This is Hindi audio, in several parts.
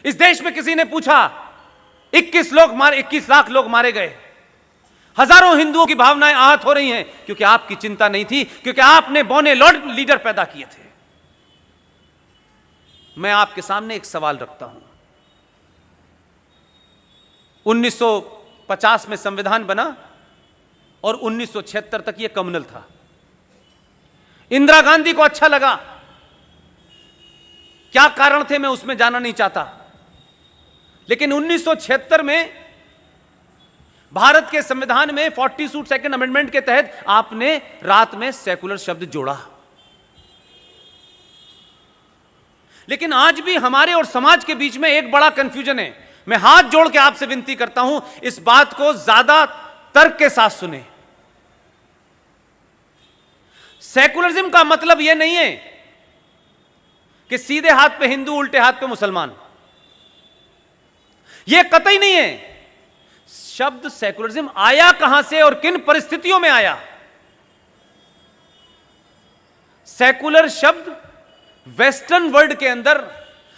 इस देश में किसी ने पूछा 21 लाख लोग मारे गए, हजारों हिंदुओं की भावनाएं आहत हो रही हैं, क्योंकि आपकी चिंता नहीं थी, क्योंकि आपने बौने लॉर्ड लीडर पैदा किए थे। मैं आपके सामने एक सवाल रखता हूं। 1950 में संविधान बना और 1976 तक यह कम्युनल था। इंदिरा गांधी को अच्छा लगा, क्या कारण थे मैं उसमें जाना नहीं चाहता, लेकिन 1976 में भारत के संविधान में 42 सेकंड अमेंडमेंट के तहत आपने रात में सेकुलर शब्द जोड़ा। लेकिन आज भी हमारे और समाज के बीच में एक बड़ा कंफ्यूजन है। मैं हाथ जोड़ के आपसे विनती करता हूं, इस बात को ज्यादा तर्क के साथ सुने। सेकुलरिज्म का मतलब यह नहीं है कि सीधे हाथ पे हिंदू उल्टे हाथ पे मुसलमान, यह कतई नहीं है। शब्द सेकुलरिज्म आया कहां से और किन परिस्थितियों में आया? सेकुलर शब्द वेस्टर्न वर्ल्ड के अंदर,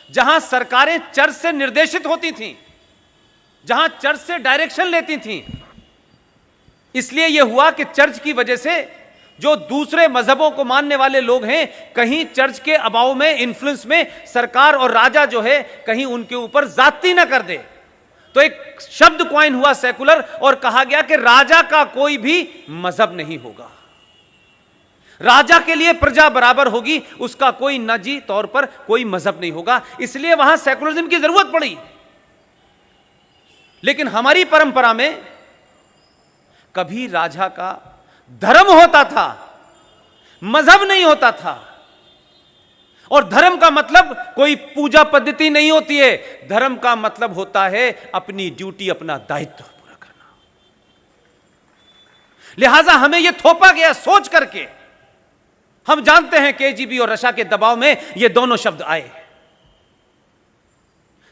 जहां सरकारें चर्च से निर्देशित होती थीं, जहां चर्च से डायरेक्शन लेती थीं, इसलिए यह हुआ कि चर्च की वजह से जो दूसरे मजहबों को मानने वाले लोग हैं, कहीं चर्च के अभाव में, इन्फ्लुएंस में सरकार और राजा जो है कहीं उनके ऊपर जाती ना कर दे। तो एक शब्द क्वाइन हुआ सेकुलर, और कहा गया कि राजा का कोई भी मजहब नहीं होगा, राजा के लिए प्रजा बराबर होगी, उसका कोई निजी तौर पर कोई मजहब नहीं होगा। इसलिए वहां सेकुलरिज्म की जरूरत पड़ी। लेकिन हमारी परंपरा में कभी राजा का धर्म होता था, मजहब नहीं होता था। और धर्म का मतलब कोई पूजा पद्धति नहीं होती है, धर्म का मतलब होता है अपनी ड्यूटी, अपना दायित्व पूरा करना। लिहाजा हमें यह थोपा गया सोच करके, हम जानते हैं केजीबी और रशा के दबाव में ये दोनों शब्द आए,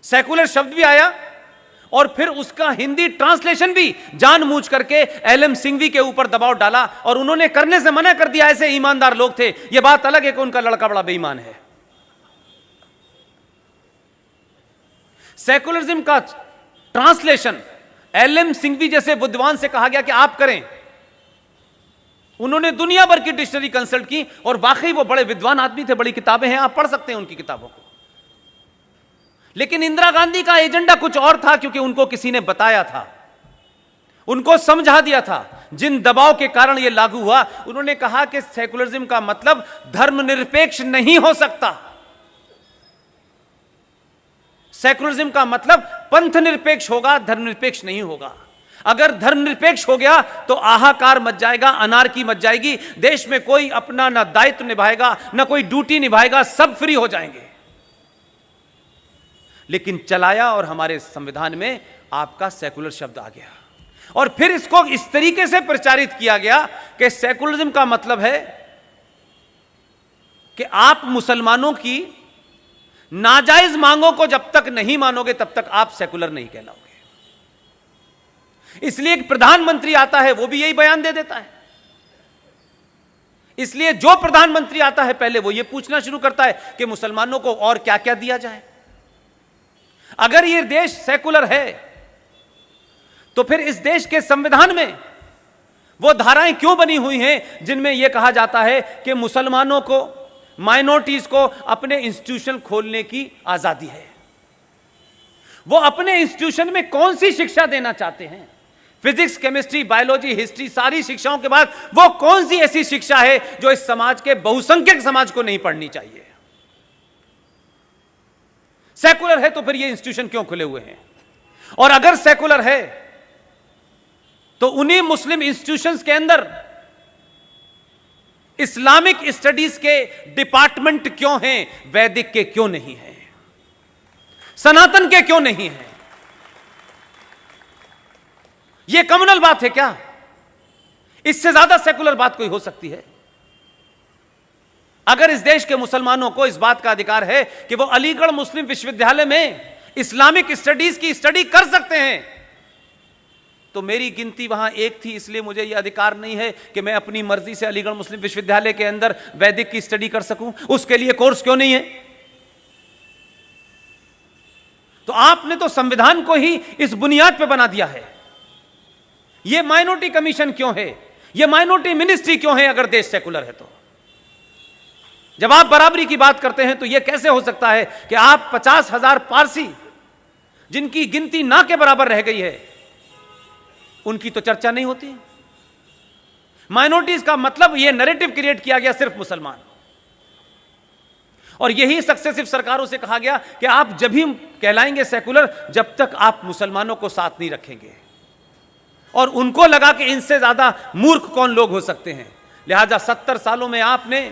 सेकुलर शब्द भी आया और फिर उसका हिंदी ट्रांसलेशन भी जानबूझ करके एलएम सिंघवी के ऊपर दबाव डाला, और उन्होंने करने से मना कर दिया। ऐसे ईमानदार लोग थे, यह बात अलग है कि उनका लड़का बड़ा बेईमान है। सेकुलरिज्म का ट्रांसलेशन एलएम सिंघवी जैसे विद्वान से कहा गया कि आप करें। उन्होंने दुनिया भर की डिक्शनरी कंसल्ट की, और वाकई वो बड़े विद्वान आदमी थे, बड़ी किताबें हैं, आप पढ़ सकते हैं उनकी किताबों को। लेकिन इंदिरा गांधी का एजेंडा कुछ और था, क्योंकि उनको किसी ने बताया था, उनको समझा दिया था। जिन दबाव के कारण यह लागू हुआ, उन्होंने कहा कि सेकुलरिज्म का मतलब धर्मनिरपेक्ष नहीं हो सकता, सेकुलरिज्म का मतलब पंथ निरपेक्ष होगा, धर्मनिरपेक्ष नहीं होगा। अगर धर्मनिरपेक्ष हो गया तो आहाकार मच जाएगा, अनार्की मच जाएगी, देश में कोई अपना ना दायित्व निभाएगा, ना कोई ड्यूटी निभाएगा, सब फ्री हो जाएंगे। लेकिन चलाया और हमारे संविधान में आपका सेकुलर शब्द आ गया, और फिर इसको इस तरीके से प्रचारित किया गया कि सेकुलरिज्म का मतलब है कि आप मुसलमानों की नाजायज मांगों को जब तक नहीं मानोगे तब तक आप सेकुलर नहीं कहलाओगे। इसलिए एक प्रधानमंत्री आता है, वो भी यही बयान दे देता है। इसलिए जो प्रधानमंत्री आता है पहले वो ये पूछना शुरू करता है कि मुसलमानों को और क्या क्या दिया जाए। अगर ये देश सेकुलर है तो फिर इस देश के संविधान में वो धाराएं क्यों बनी हुई हैं जिनमें यह कहा जाता है कि मुसलमानों को, माइनॉरिटीज को अपने इंस्टीट्यूशन खोलने की आजादी है? वो अपने इंस्टीट्यूशन में कौन सी शिक्षा देना चाहते हैं? फिजिक्स, केमिस्ट्री, बायोलॉजी, हिस्ट्री, सारी शिक्षाओं के बाद वो कौन सी ऐसी शिक्षा है जो इस समाज के बहुसंख्यक समाज को नहीं पढ़नी चाहिए? सेकुलर है तो फिर ये इंस्टीट्यूशन क्यों खुले हुए हैं? और अगर सेकुलर है तो उन्हीं मुस्लिम इंस्टीट्यूशंस के अंदर इस्लामिक स्टडीज के डिपार्टमेंट क्यों हैं? वैदिक के क्यों नहीं हैं? सनातन के क्यों नहीं हैं? यह कम्युनल बात है क्या? इससे ज्यादा सेकुलर बात कोई हो सकती है? अगर इस देश के मुसलमानों को इस बात का अधिकार है कि वो अलीगढ़ मुस्लिम विश्वविद्यालय में इस्लामिक स्टडीज की स्टडी कर सकते हैं, तो मेरी गिनती वहां एक थी, इसलिए मुझे यह अधिकार नहीं है कि मैं अपनी मर्जी से अलीगढ़ मुस्लिम विश्वविद्यालय के अंदर वैदिक की स्टडी कर सकूं। उसके लिए कोर्स क्यों नहीं है? तो आपने तो संविधान को ही इस बुनियाद पर बना दिया है। यह माइनॉरिटी कमीशन क्यों है, यह माइनॉरिटी मिनिस्ट्री क्यों है अगर देश सेकुलर है तो? जब आप बराबरी की बात करते हैं तो यह कैसे हो सकता है कि आप 50,000 पारसी जिनकी गिनती ना के बराबर रह गई है उनकी तो चर्चा नहीं होती? माइनॉरिटीज का मतलब यह नैरेटिव क्रिएट किया गया सिर्फ मुसलमान, और यही सक्सेसिव सरकारों से कहा गया कि आप जब भी कहलाएंगे सेकुलर जब तक आप मुसलमानों को साथ नहीं रखेंगे, और उनको लगा कि इनसे ज्यादा मूर्ख कौन लोग हो सकते हैं। लिहाजा 70 सालों में आपने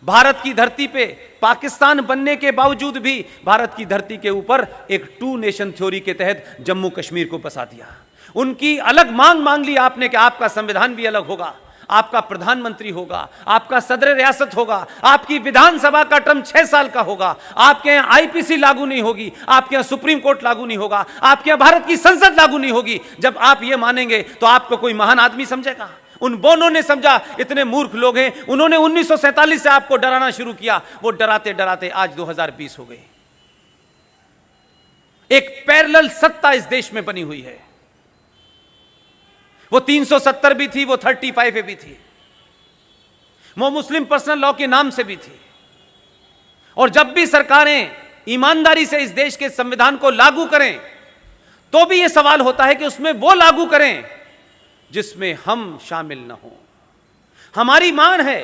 भारत की धरती पे पाकिस्तान बनने के बावजूद भी भारत की धरती के ऊपर एक 2 नेशन थ्योरी के तहत जम्मू कश्मीर को बसा दिया। उनकी अलग मांग ली आपने कि आपका संविधान भी अलग होगा, आपका प्रधानमंत्री होगा, आपका सदर रियासत होगा, आपकी विधानसभा का टर्म 6 साल का होगा, आपके यहां आईपीसी लागू नहीं होगी, आपके यहां सुप्रीम कोर्ट लागू नहीं होगा, आपके यहां भारत की संसद लागू नहीं होगी। जब आप ये मानेंगे तो आपको कोई महान आदमी समझेगा? उन बोनों ने समझा इतने मूर्ख लोग हैं, उन्होंने 1947 से आपको डराना शुरू किया, वो डराते डराते आज 2020 हो गई। एक पैरेलल सत्ता इस देश में बनी हुई है, वो 370 भी थी, वो 35 भी थी, वो मुस्लिम पर्सनल लॉ के नाम से भी थी। और जब भी सरकारें ईमानदारी से इस देश के संविधान को लागू करें तो भी यह सवाल होता है कि उसमें वो लागू करें जिसमें हम शामिल न हो। हमारी मांग है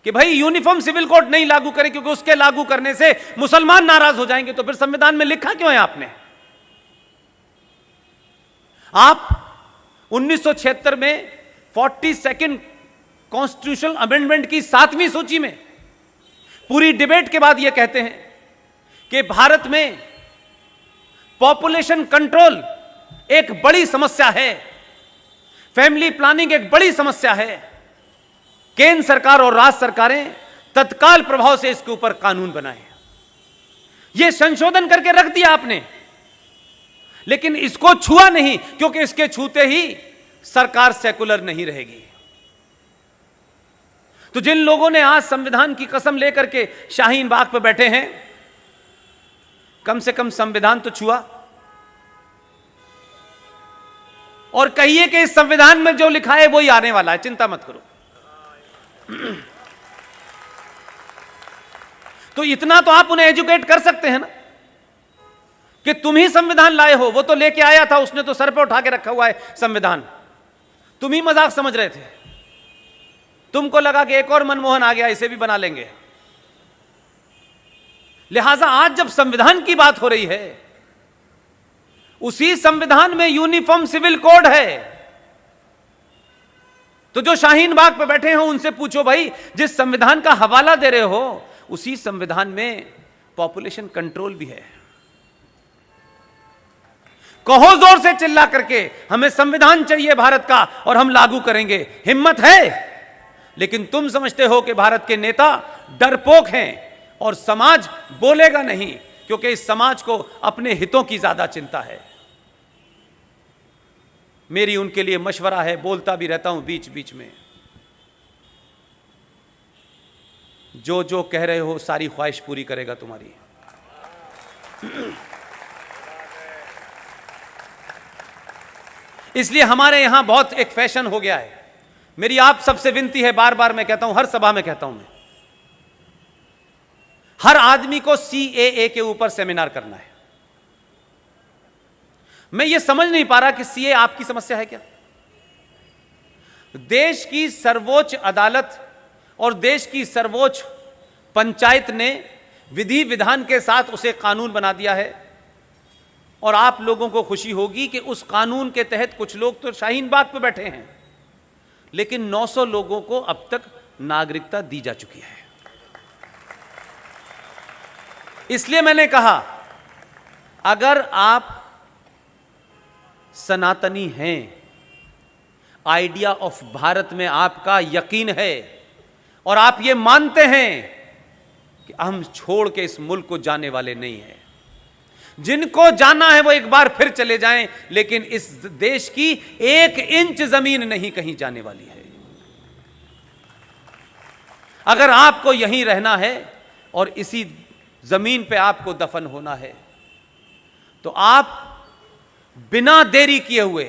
कि भाई यूनिफॉर्म सिविल कोड नहीं लागू करें, क्योंकि उसके लागू करने से मुसलमान नाराज हो जाएंगे। तो फिर संविधान में लिखा क्यों है आपने? आप 1976 में 42nd कॉन्स्टिट्यूशनल अमेंडमेंट की 7वीं सूची में पूरी डिबेट के बाद यह कहते हैं कि भारत में पॉपुलेशन कंट्रोल एक बड़ी समस्या है, फैमिली प्लानिंग एक बड़ी समस्या है। केंद्र सरकार और राज्य सरकारें तत्काल प्रभाव से इसके ऊपर कानून बनाएं। यह संशोधन करके रख दिया आपने, लेकिन इसको छुआ नहीं, क्योंकि इसके छूते ही सरकार सेकुलर नहीं रहेगी। तो जिन लोगों ने आज संविधान की कसम लेकर के शाहीन बाग पर बैठे हैं, कम से कम संविधान तो छुआ और कहिए कि इस संविधान में जो लिखा है वही आने वाला है, चिंता मत करो। तो इतना तो आप उन्हें एजुकेट कर सकते हैं ना कि तुम ही संविधान लाए हो, वो तो लेके आया था, उसने तो सर पे उठा के रखा हुआ है संविधान, तुम ही मजाक समझ रहे थे। तुमको लगा कि एक और मनमोहन आ गया, इसे भी बना लेंगे। लिहाजा आज जब संविधान की बात हो रही है, उसी संविधान में यूनिफॉर्म सिविल कोड है। तो जो शाहीन बाग पे बैठे हो उनसे पूछो, भाई जिस संविधान का हवाला दे रहे हो उसी संविधान में पॉपुलेशन कंट्रोल भी है। कहो जोर से चिल्ला करके, हमें संविधान चाहिए भारत का और हम लागू करेंगे। हिम्मत है, लेकिन तुम समझते हो कि भारत के नेता डरपोक हैं और समाज बोलेगा नहीं, क्योंकि इस समाज को अपने हितों की ज्यादा चिंता है। मेरी उनके लिए मशवरा है, बोलता भी रहता हूं बीच बीच में, जो जो कह रहे हो सारी ख्वाहिश पूरी करेगा तुम्हारी। इसलिए हमारे यहां बहुत एक फैशन हो गया है। मेरी आप सबसे विनती है, बार बार मैं कहता हूं, हर सभा में कहता हूं, मैं हर आदमी को CAA के ऊपर सेमिनार करना है। मैं ये समझ नहीं पा रहा कि CAA आपकी समस्या है क्या? देश की सर्वोच्च अदालत और देश की सर्वोच्च पंचायत ने विधि विधान के साथ उसे कानून बना दिया है, और आप लोगों को खुशी होगी कि उस कानून के तहत कुछ लोग तो शाहीन बाग पे बैठे हैं, लेकिन 900 लोगों को अब तक नागरिकता दी जा चुकी है। इसलिए मैंने कहा, अगर आप सनातनी हैं, आइडिया ऑफ भारत में आपका यकीन है और आप ये मानते हैं कि हम छोड़ के इस मुल्क को जाने वाले नहीं हैं, जिनको जाना है वो एक बार फिर चले जाएं, लेकिन इस देश की 1 इंच जमीन नहीं कहीं जाने वाली है। अगर आपको यहीं रहना है और इसी जमीन पे आपको दफन होना है, तो आप बिना देरी किए हुए